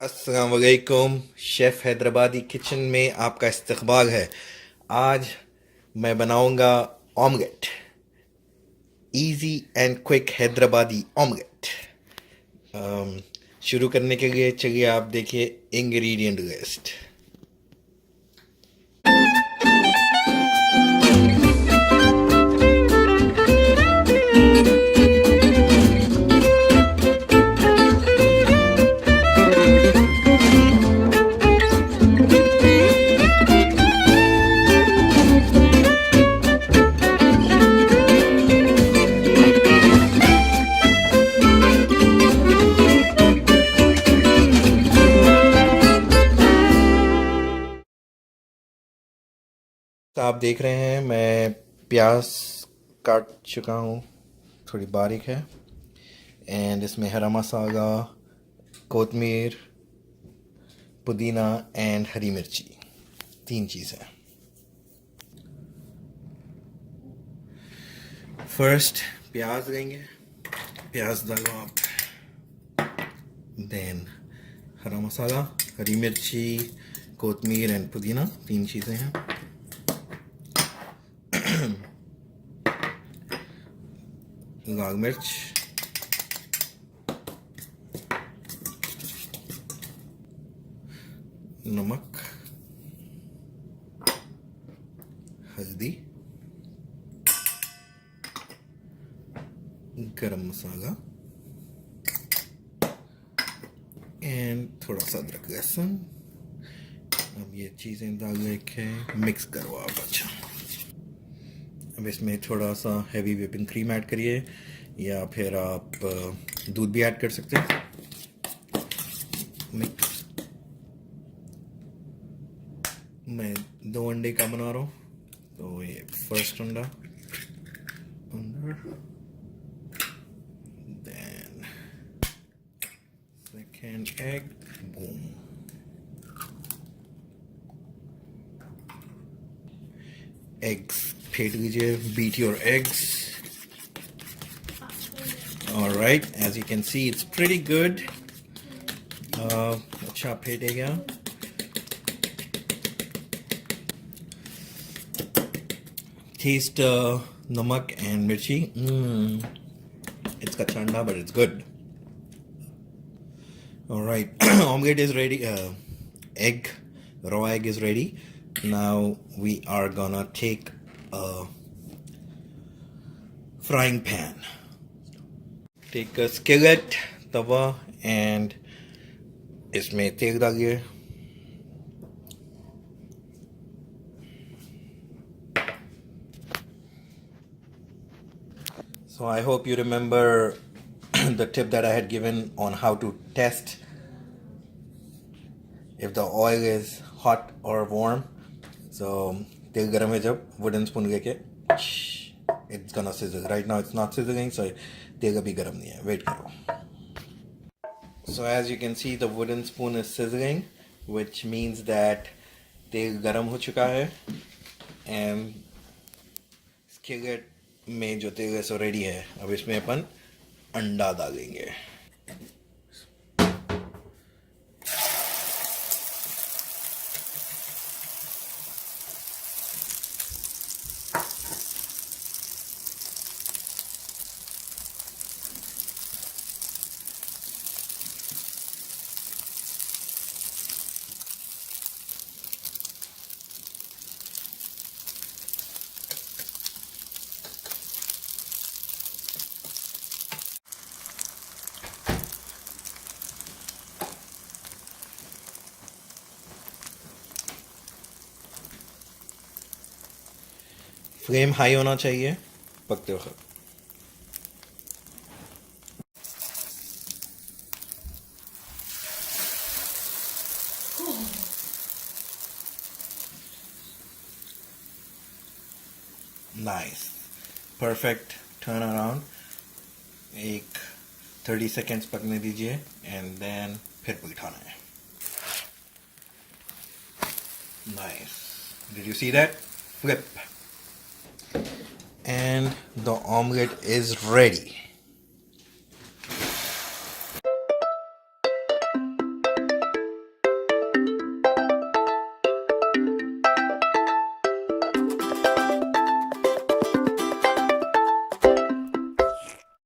अस्सलाम वालेकुम। Chef Hyderabadi kitchen में आपका इस्तकबाल है। आज मैं बनाऊंगा omelette, easy and quick Hyderabadi omelette. शुरू करने के लिए चलिए आप देखिए इंग्रेडिएंट लिस्ट। तो आप देख रहे हैं मैं प्याज काट चुका हूँ, थोड़ी बारीक है। एंड इसमें हरा मसाला, कोतमीर, पुदीना एंड हरी मिर्ची, 3 चीज़ है। फर्स्ट प्याज लेंगे, प्याज डालो आप। देन हरा मसाला, हरी मिर्ची, कोतमीर एंड पुदीना, 3 चीज़ें हैं। लाल मिर्च, नमक, हल्दी, गरम मसाला एंड थोड़ा सा अदरक लहसुन। अब ये चीज़ें डाल के मिक्स करो आप। अच्छा, अब इसमें थोड़ा सा हैवी व्हिपिंग क्रीम ऐड करिए या फिर आप दूध भी ऐड कर सकते हैं। मिक्स, मैं 2 अंडे का बना रहा हूँ, तो ये फर्स्ट अंडा अंदर, then second egg, boom. Eggs फेंट लीजिए, beat your eggs. Alright, as you can see it's pretty good. अच्छा फेंटेगा। Taste नमक एंड मिर्ची। It's kachanda but it's good. Alright, omelette is ready. Raw egg is ready. Now we are gonna take a frying pan. Take a skillet, Tawa, and इसमें तेल डालिए। So I hope you remember the tip that I had given on how to test if the oil is hot or warm. So तेल गरम है जब wooden spoon लेके it's gonna sizzle. Right now it's not sizzling, so तेल अभी गरम नहीं है, wait करो। So as you can see the wooden spoon is sizzling, which means that तेल गरम हो चुका है and skillet में जो तेल है सो रेडी है। अब इसमें अपन अंडा डालेंगे। फ्लेम हाई होना चाहिए पकते वक्त। Nice, perfect. टर्न अराउंड, एक 30 सेकेंड्स पकने दीजिए एंड देन फिर पलटाना है। Nice, did you see that? Flip and the omelette is ready.